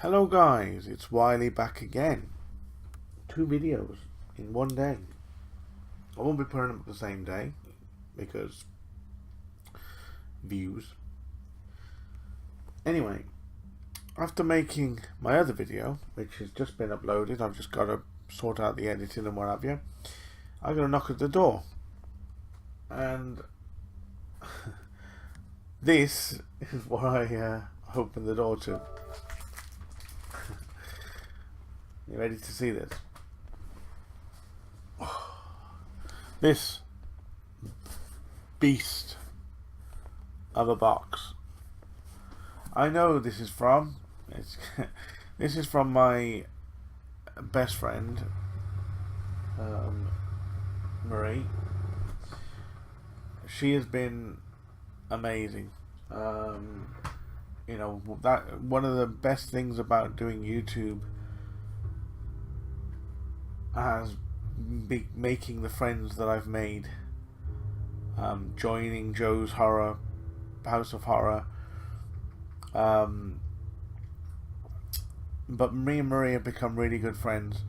Hello guys, it's Wiley back again. 2 videos in one day. I won't be putting them up the same day because views. Anyway, after making my other video, which has just been uploaded, I've just got to sort out the editing and what have you. I got a knock at the door, and this is what I opened the door to. You ready to see this? This beast of a box. I know this is from. This is from my best friend, Marie. She has been amazing. You know, that one of the best things about doing YouTube has been making the friends that I've made, joining Joe's House of Horror. But me and Marie have become really good friends.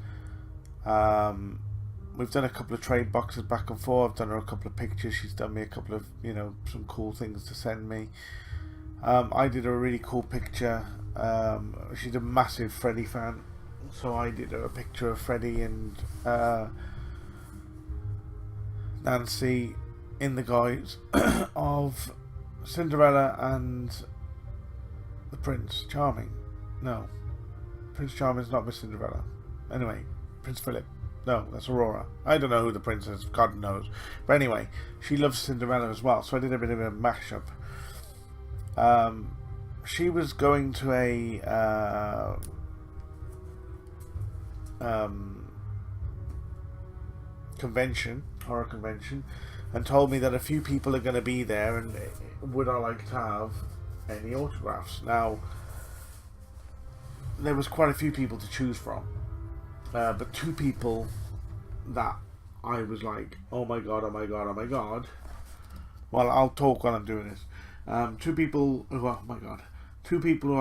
We've done a couple of trade boxes back and forth. I've done her a couple of pictures. She's done me a couple of, some cool things to send me. I did a really cool picture. She's a massive Freddy fan, so I did a picture of Freddy and Nancy in the guise of Cinderella and the Prince Charming. No, Prince Charming's not with Cinderella. Anyway, Prince Philip. No, that's Aurora. I don't know who the prince is, God knows. But anyway, she loves Cinderella as well, so I did a bit of a mashup. She was going to a horror convention, and told me that a few people are going to be there, and would I like to have any autographs. Now, there was quite a few people to choose from, but 2 people that I was like, oh my god, oh my god, oh my god. Well, I'll talk while I'm doing this. 2 people who, oh my god, 2 people who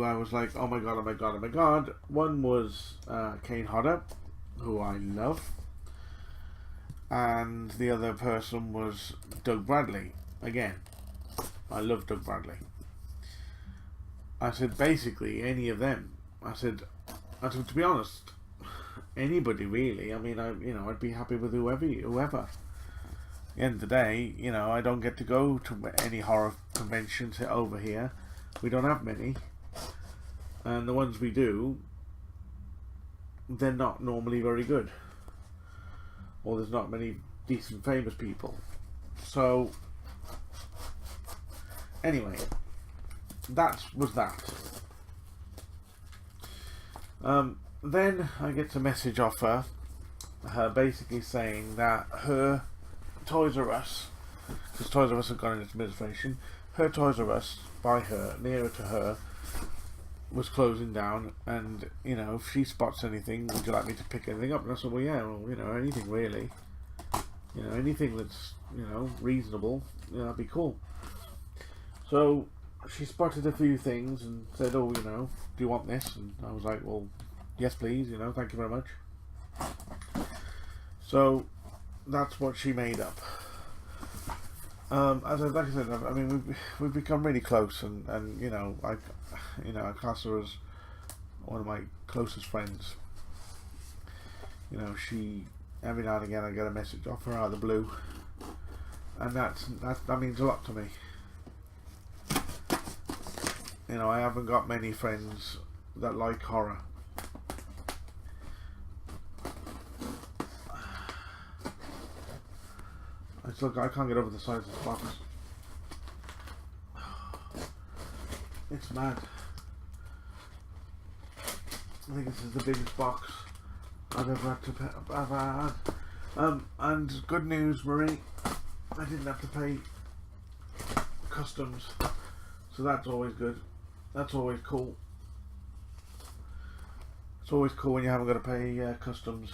I was like, oh my god, oh my god, oh my god. One was Kane Hodder, who I love, and the other person was Doug Bradley. Again, I love Doug Bradley. I said, basically any of them. I said, to be honest, anybody really. I mean, I'd be happy with whoever. At the end of the day, I don't get to go to any horror conventions over here. We don't have many, and the ones we do, they're not normally very good, or there's not many decent famous people. So anyway, that was that. Then I get a message off her basically saying that her Toys R Us, because Toys R Us have gone into administration, her Toys R Us by her, nearer to her, was closing down, and if she spots anything, would you like me to pick anything up? And I said, well, yeah, anything really, anything that's reasonable, that'd be cool. So she spotted a few things and said, oh, do you want this? And I was like, well, yes please, thank you very much. So that's what she made up. Like I said, I mean, we've become really close, and I class her as one of my closest friends. She, every now and again I get a message off her out of the blue, and that means a lot to me. I haven't got many friends that like horror. Look, I can't get over the size of this box. It's mad. I think this is the biggest box I've ever had. And good news, Marie, I didn't have to pay customs, so that's always good. That's always cool. It's always cool when you haven't got to pay customs.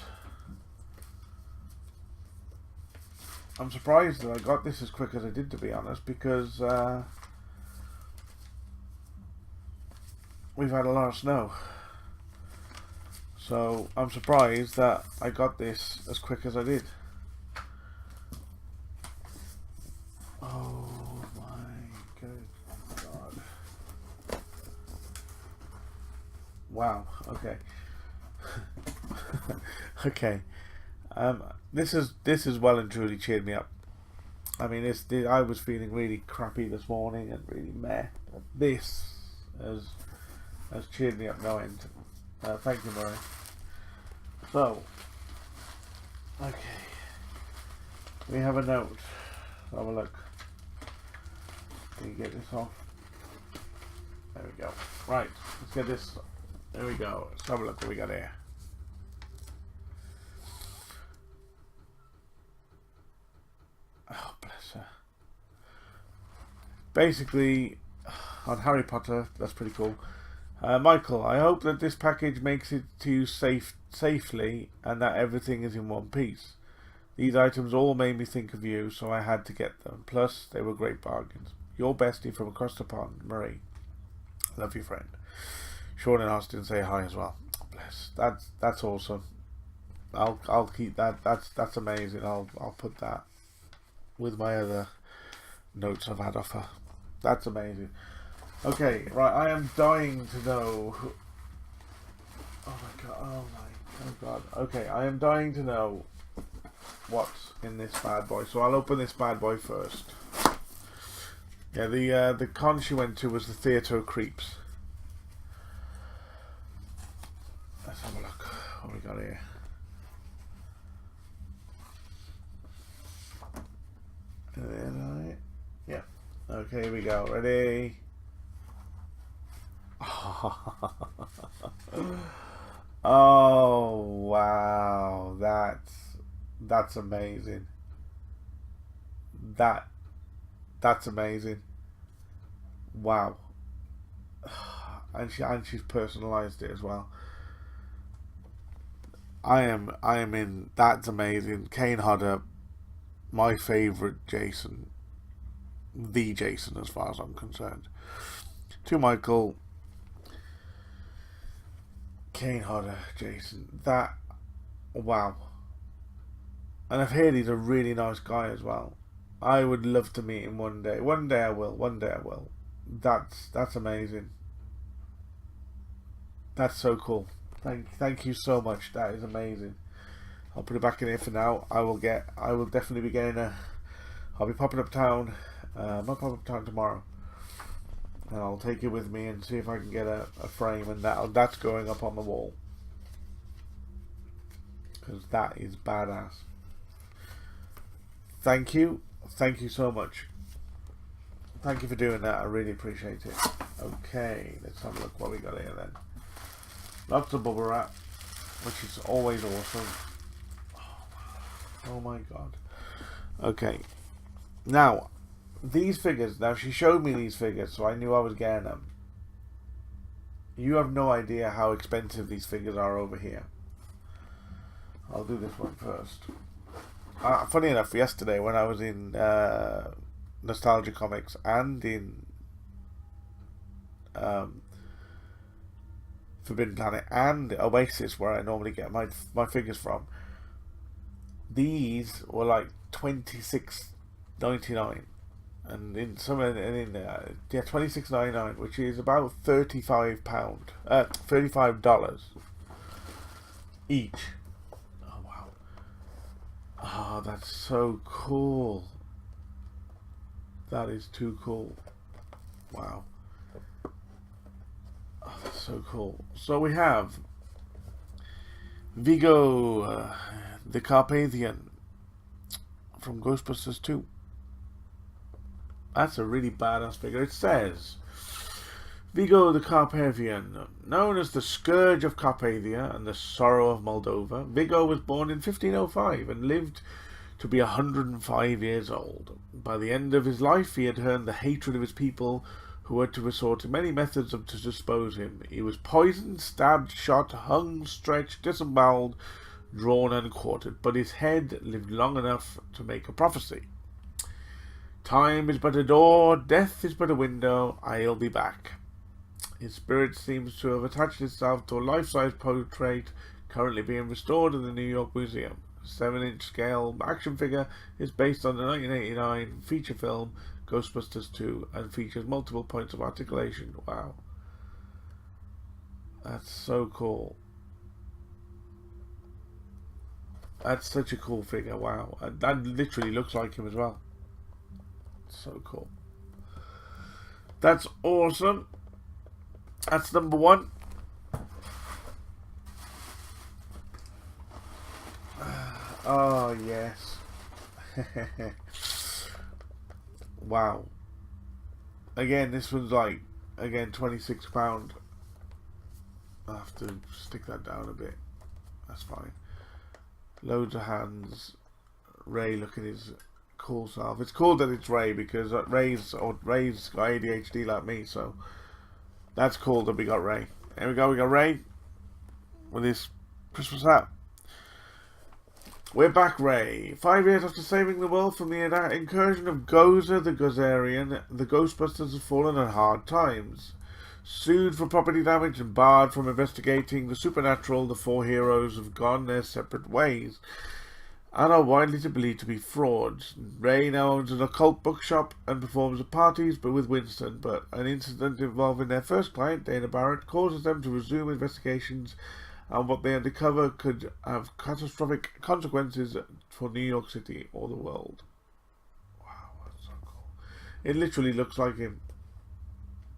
I'm surprised that I got this as quick as I did, to be honest, because we've had a lot of snow. So I'm surprised that I got this as quick as I did. Oh my good God. Wow, okay. Okay. This is well and truly cheered me up. I mean, I was feeling really crappy this morning and really meh. This has cheered me up no end. Thank you, Murray. So, okay, we have a note. Have a look. Can you get this off? There we go. Right, let's get this. There we go. Let's have a look what we got here. Oh, bless her. Basically, on Harry Potter, that's pretty cool. Michael, I hope that this package makes it to you safely and that everything is in one piece. These items all made me think of you, so I had to get them. Plus, they were great bargains. Your bestie from across the pond, Marie. Love you, friend. Sean and Austin say hi as well. Bless. That's awesome. I'll keep that. That's amazing. I'll put that with my other notes I've had off her. That's amazing. Okay, right, I am dying to know. Oh my god, oh god. Okay, I am dying to know what's in this bad boy. So I'll open this bad boy first. Yeah, the con she went to was the Theatre of Creeps. Let's have a look what we got here. Yeah. Okay, here we go. Ready? Oh wow, that's amazing. That's amazing. Wow. And she's personalized it as well. I am in. That's amazing. Kane Hodder, my favorite Jason, the Jason as far as I'm concerned. To Michael, Kane Hodder, Jason. That, wow. And I've heard he's a really nice guy as well. I would love to meet him one day. One day I will. One day I will. That's amazing. That's so cool. Thank you so much. That is amazing. I'll put it back in here for now. I will definitely be getting I'll be popping up town. I'm not popping up town tomorrow. And I'll take it with me and see if I can get a frame, and that's going up on the wall. Because that is badass. Thank you so much. Thank you for doing that. I really appreciate it. Okay, let's have a look what we got here then. Lots of bubble wrap, which is always awesome. Oh my god. Okay, now these figures. Now she showed me these figures, so I knew I was getting them. You have no idea how expensive these figures are over here. I'll do this one first. Funny enough, yesterday when I was in Nostalgia Comics and in Forbidden Planet and Oasis, where I normally get my figures from, these were like $26.99, and in some $26.99, which is about $35 each. Oh wow! Oh, that's so cool. That is too cool. Wow. Oh, that's so cool. So we have Vigo, the Carpathian from Ghostbusters 2. That's a really badass figure. It says, Vigo the Carpathian, known as the Scourge of Carpathia and the Sorrow of Moldova, Vigo was born in 1505 and lived to be 105 years old. By the end of his life, he had earned the hatred of his people, who had to resort to many methods to dispose him. He was poisoned, stabbed, shot, hung, stretched, disemboweled, drawn and quartered, but his head lived long enough to make a prophecy. Time is but a door, death is but a window, I'll be back. His spirit seems to have attached itself to a life-size portrait currently being restored in the New York Museum. A 7-inch scale action figure is based on the 1989 feature film Ghostbusters 2 and features multiple points of articulation. Wow. That's so cool. That's such a cool figure. Wow. And that literally looks like him as well. So cool. That's awesome. That's number 1. Oh, yes. Wow. Again, this one's like, again, £26. I have to stick that down a bit. That's fine. Loads of hands. Ray looking his cool self. It's cool that it's Ray because Ray's got ADHD like me, so that's cool that we got Ray. There we go, we got Ray with his Christmas hat. We're back, Ray. 5 years after saving the world from the incursion of Gozer the Gozerian, the Ghostbusters have fallen on hard times. Sued for property damage and barred from investigating the supernatural, the 4 heroes have gone their separate ways and are widely believed to be frauds. Ray now owns an occult bookshop and performs at parties but with Winston, but an incident involving their first client, Dana Barrett, causes them to resume investigations, and what they uncover could have catastrophic consequences for New York City or the world. Wow, that's so cool. It literally looks like him.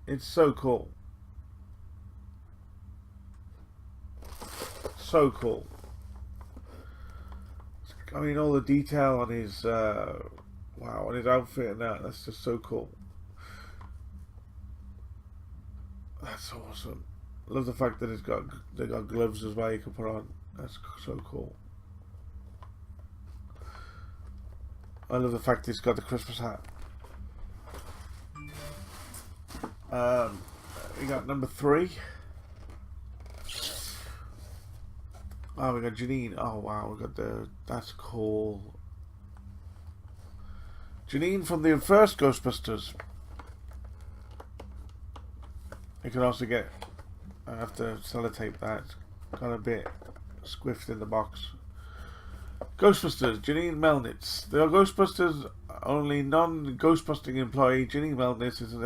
It's so cool. So cool. I mean, all the detail on his wow, on his outfit and that's just so cool. That's awesome. I love the fact that they got gloves as well you can put on. That's so cool. I love the fact he's got the Christmas hat. We got number 3. Oh, we got Janine. Oh wow, we got that's cool. Janine from the first Ghostbusters. You can also get, I have to sellotape that. It's got a bit squiffed in the box. Ghostbusters, Janine Melnitz. The Ghostbusters only non-ghostbusting employee, Janine Melnitz, is an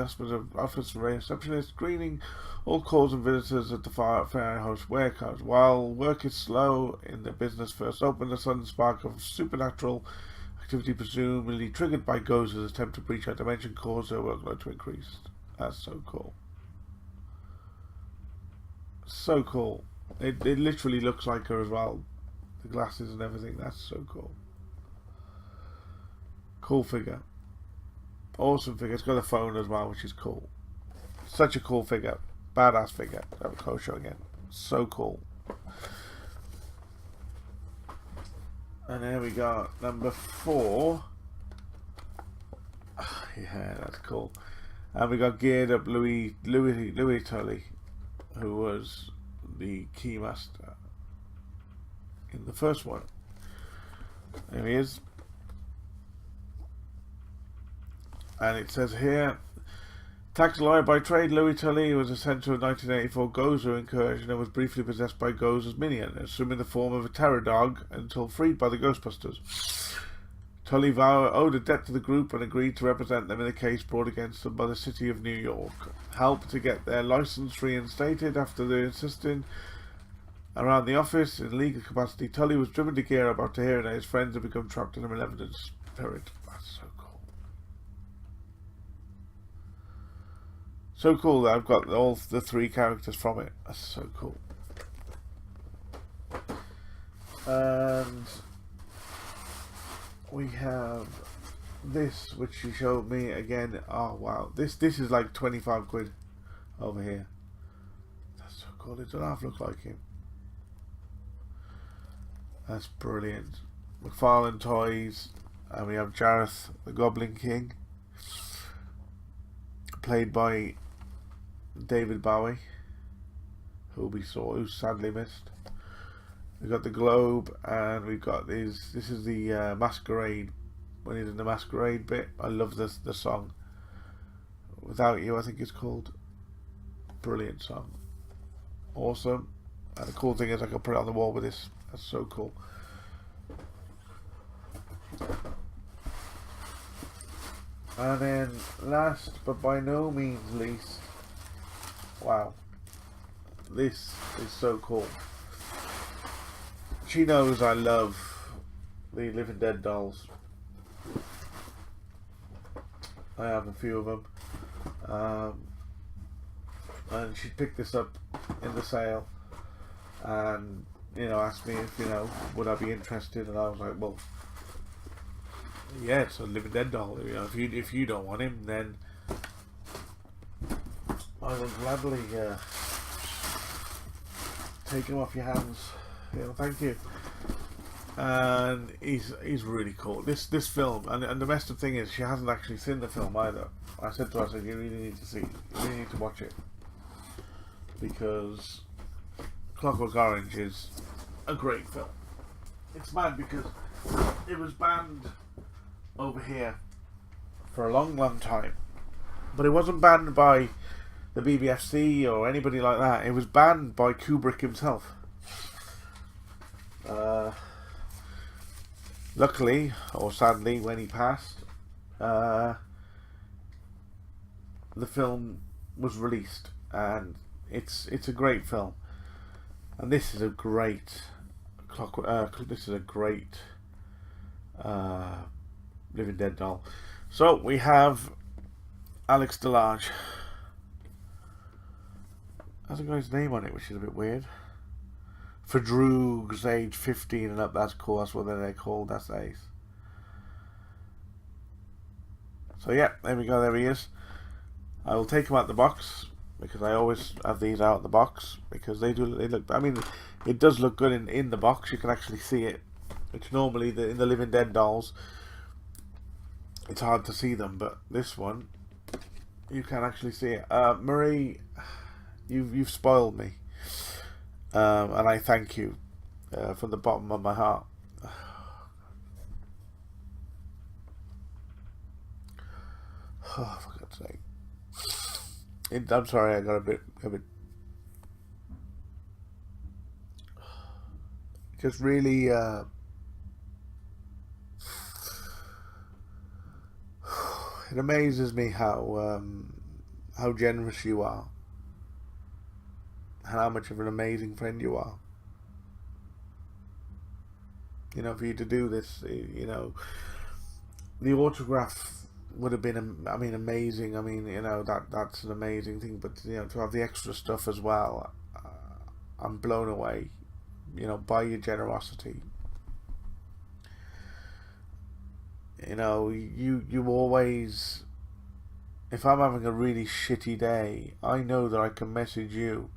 office receptionist, greeting all calls and visitors at the firehouse warehouse. While work is slow in the business first opened, a sudden spark of supernatural activity, presumably triggered by Gozer's attempt to breach our dimension, caused her workload to increase. That's so cool. So cool. It literally looks like her as well. The glasses and everything. That's so cool. Cool figure. Awesome figure. It's got a phone as well, which is cool. Such a cool figure. Badass figure. Have a close show again. So cool. And there we go. Number 4. Yeah, that's cool. And we got geared up Louis Tully, who was the keymaster in the first one. There he is. And it says here, tax lawyer by trade, Louis Tully was a center of 1984 Gozer incursion and was briefly possessed by Gozer's minion, assuming the form of a terror dog until freed by the Ghostbusters. Tully owed a debt to the group and agreed to represent them in a case brought against them by the city of New York. Helped to get their license reinstated after they insisted around the office in legal capacity. Tully was driven to gear up after hearing that his friends had become trapped in a malevolent spirit. That's so cool. So cool that I've got all the 3 characters from it. That's so cool. And we have this, which she showed me again. Oh wow, this is like 25 quid over here. That's so cool. It doesn't half look like him. That's brilliant. McFarlane Toys, and we have Jareth the Goblin King, played by David Bowie, who sadly missed. We've got the Globe, and we've got this is the Masquerade, when he's in the Masquerade bit. I love the song. Without You, I think it's called. Brilliant song. Awesome. And the cool thing is I can put it on the wall with this. That's so cool. And then last but by no means least, wow, this is so cool. She knows I love the Living Dead dolls. I have a few of them. And she picked this up in the sale and, you know, asked me if, you know, would I be interested, and I was like, well, yeah, it's a Living Dead doll. You know, if you don't want him, then I will gladly take him off your hands. You know, thank you. And he's really cool. This film, and the best thing is she hasn't actually seen the film either. I said to her, I said, you really need to see it. You really need to watch it, because Clockwork Orange is a great film. It's mad because it was banned over here for a long time, but it wasn't banned by the BBFC or anybody like that. It was banned by Kubrick himself. Luckily, or sadly, when he passed, the film was released, and it's a great film. And this is a great this is a great Living Dead doll. So we have Alex Delage. Hasn't got his name on it, which is a bit weird. For Droogs, age 15 and up, that's cool. That's what they're called. That's ace. So yeah, there we go. There he is. I will take him out the box, because I always have these out of the box, because they look. I mean, it does look good in the box. You can actually see it. Which normally in the Living Dead dolls, it's hard to see them, but this one, you can actually see it. Marie, you've spoiled me. And I thank you from the bottom of my heart. Oh, for God's sake! I'm sorry, I got a bit. Just really. It amazes me how generous you are. How much of an amazing friend you are. You know, for you to do this, you know, the autograph would have been, I mean, amazing. I mean, you know, that's an amazing thing. But, you know, to have the extra stuff as well, I'm blown away, you know, by your generosity. You know, you always, if I'm having a really shitty day, I know that I can message you,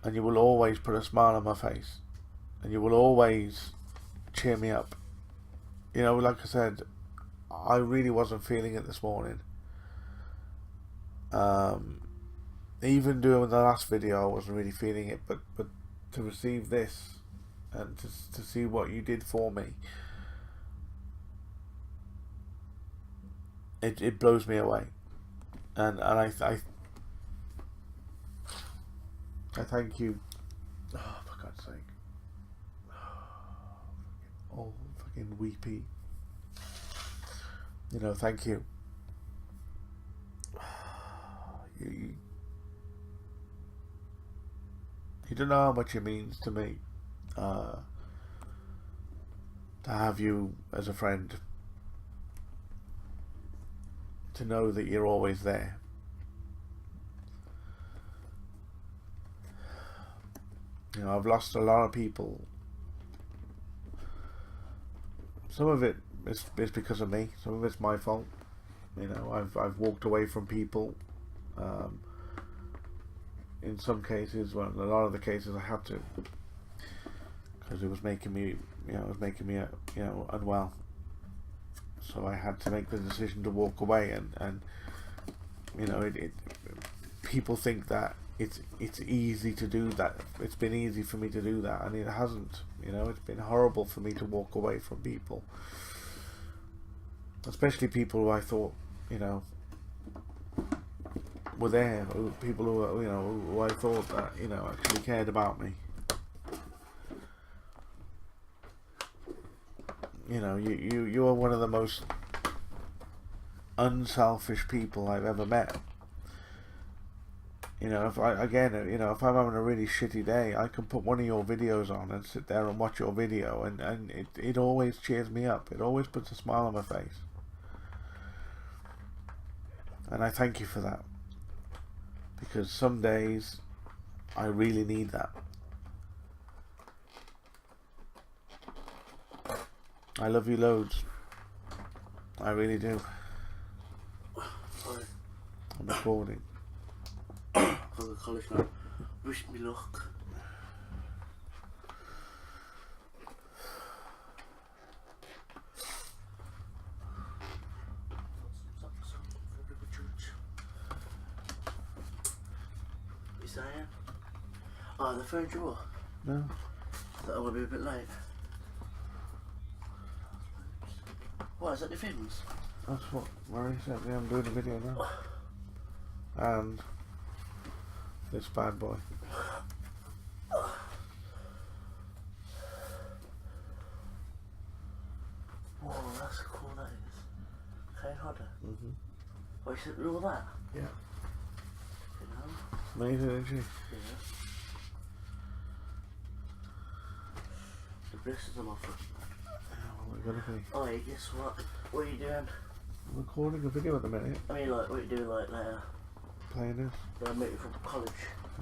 and you will always put a smile on my face, and you will always cheer me up. You know, like I said, I really wasn't feeling it this morning. Even doing the last video, I wasn't really feeling it, but to receive this, and to see what you did for me, it blows me away. And I thank you. Oh, for God's sake. Oh, fucking weepy. You know, thank you. You don't know how much it means to me to have you as a friend. To know that you're always there. You know, I've lost a lot of people. Some of it is because of me. Some of it's my fault. You know, I've walked away from people. In some cases, well, in a lot of the cases, I had to, because it was making me, you know, unwell. So I had to make the decision to walk away, and you know, people think that it's easy to do that. It's been easy for me to do that, and it hasn't. You know, it's been horrible for me to walk away from people, especially people who I thought, you know, were there, people who were, who I thought that, actually cared about me. You are one of the most unselfish people I've ever met. If I'm having a really shitty day, I can put one of your videos on and sit there and watch your video, and it always cheers me up. It always puts a smile on my face. And I thank you for that. Because some days, I really need that. I love you loads. I really do. Sorry. I'm recording. I'll go to college now. Wish me luck. You saying? Oh, the phone drawer. No. I thought I would be a bit late. What, is that the things? That's what Murray said. Yeah, I'm doing a video now. And this bad boy. Whoa, that's cool, that is. Okay, harder. Oh, you said all that? Yeah. You know? Amazing, isn't she? Yeah. The blisters are off. What are we gonna be? Oh, yeah, guess what? What are you doing? I'm recording a video at the minute. I mean, like, what are you doing, like, later? Playing this. They'll meet you from college.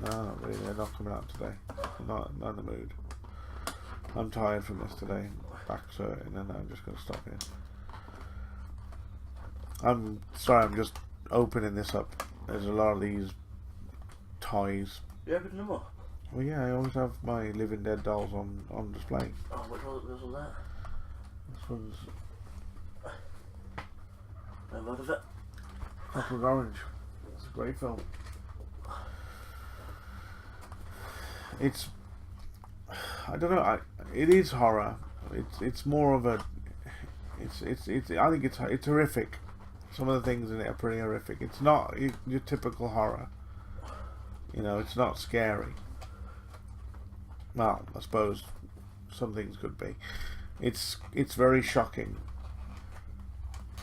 No, not really. They're not coming out today. I'm not in the mood. I'm tired from this today. Back's hurting, and I'm just gonna stop here. I'm sorry. I'm just opening this up. There's a lot of these toys. You opening them up? Well, yeah. I always have my Living Dead dolls on display. Oh, which one was that? This one's Never heard of it. Clockwork Orange. It's a great film. It's, I don't know. It is horror. It's more of a. I think it's horrific. Some of the things in it are pretty horrific. It's not your typical horror. It's not scary. Well, I suppose some things could be. It's very shocking.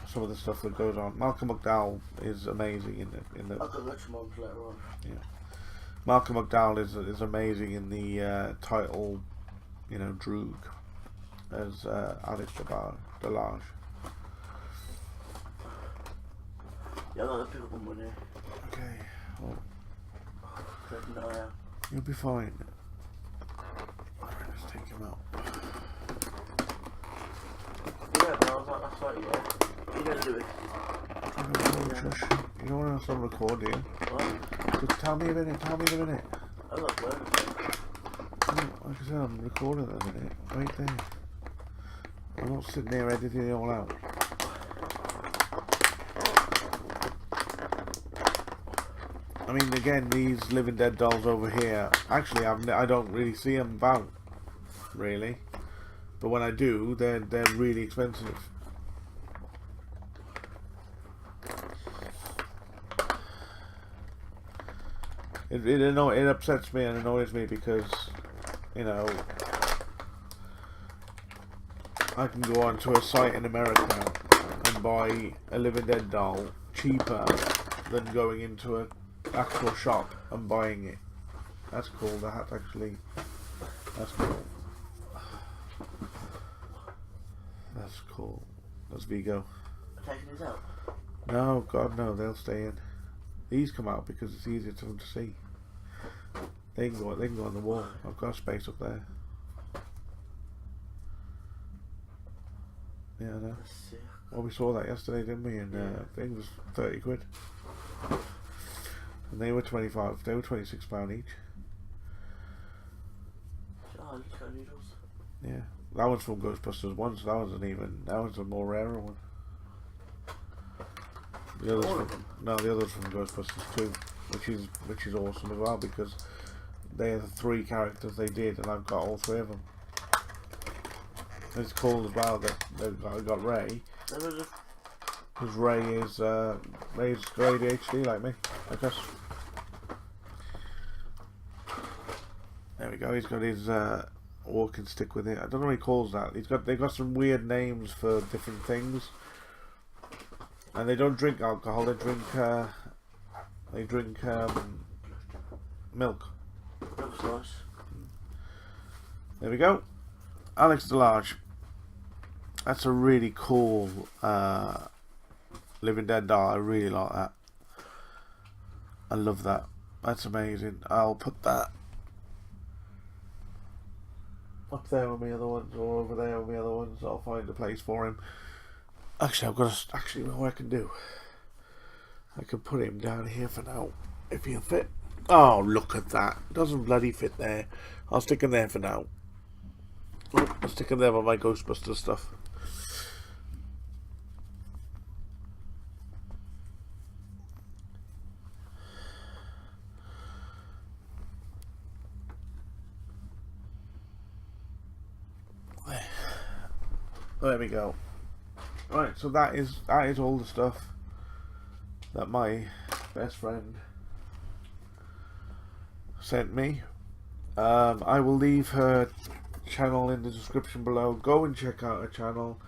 Some of the stuff that goes on. Malcolm McDowell is amazing in the. I'll go watch them on later on. Yeah. Malcolm McDowell is amazing in the title, Droog, as Alex Delage. Yeah, I like to pick up on money. Okay, well, No, yeah. you'll be fine. Alright, let's take him out. Yeah, but I was like, that's right, yeah. You don't do it. You don't want us on record, do you? What? Just tell me a minute, I love work. Like I said, I'm recording at the minute. Right there. I'm not sitting there editing it all out. I mean, again, these Living Dead dolls over here, actually, I don't really see them about, really. But when I do, they're really expensive. It upsets me and annoys me because, I can go onto a site in America and buy a Living Dead doll cheaper than going into an actual shop and buying it. That's cool. That's cool. That's cool. That's Vigo. Taking these out? No, God, no. They'll stay in. These come out because it's easier for them to see. They can go on the wall. I've got space up there. Yeah, I know. Well, we saw that yesterday, didn't we? And I think it was 30 quid. And they were 25. They were £26 each. Oh, you got noodles. Yeah, that one's from Ghostbusters 1, so that one's a more rarer one. The others from Ghostbusters 2, which is awesome as well because they're the 3 characters they did, and I've got all 3 of them. And it's cool as well that I got Ray. Because Ray's got ADHD like me, I guess. There we go. He's got his walking stick with it. I don't know what he calls that. They've got some weird names for different things, and they don't drink alcohol. They drink milk. Looks nice. There we go. Alex DeLarge. That's a really cool Living Dead doll. I really like that. I love that. That's amazing. I'll put that up there with the other ones, or over there with the other ones. I'll find a place for him. Actually, I've got to know what I can do. I can put him down here for now, if he'll fit. Oh, look at that. Doesn't bloody fit there. I'll stick him there for now. I'll stick him there with my Ghostbusters stuff. There we go. Right, so that is all the stuff that my best friend sent me. I will leave her channel in the description below. Go and check out her channel.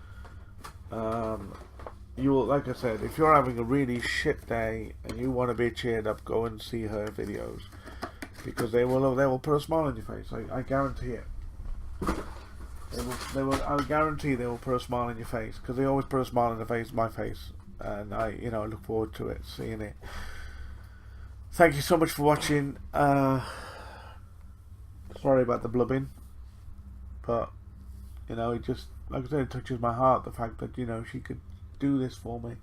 You will, like I said, if you're having a really shit day and you want to be cheered up, go and see her videos, because they will put a smile on your face. I guarantee it. I guarantee they will put a smile on your face, because they always put a smile on my face, and I look forward to it, seeing it. Thank you so much for watching. Sorry about the blubbing, but it just, like I said, it touches my heart, the fact that she could do this for me.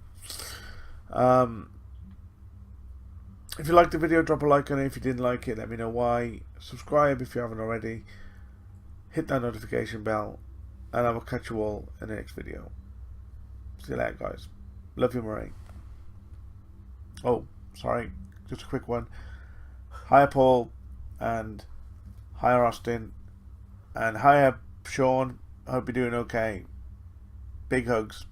If you liked the video, drop a like on it. If you didn't like it, let me know why. Subscribe if you haven't already. Hit that notification bell, and I will catch you all in the next video. See you later, guys. Love you, Marie. Oh, sorry, just a quick one. Hiya, Paul, and hiya, Austin, and hiya, Sean. I hope you're doing okay. Big hugs.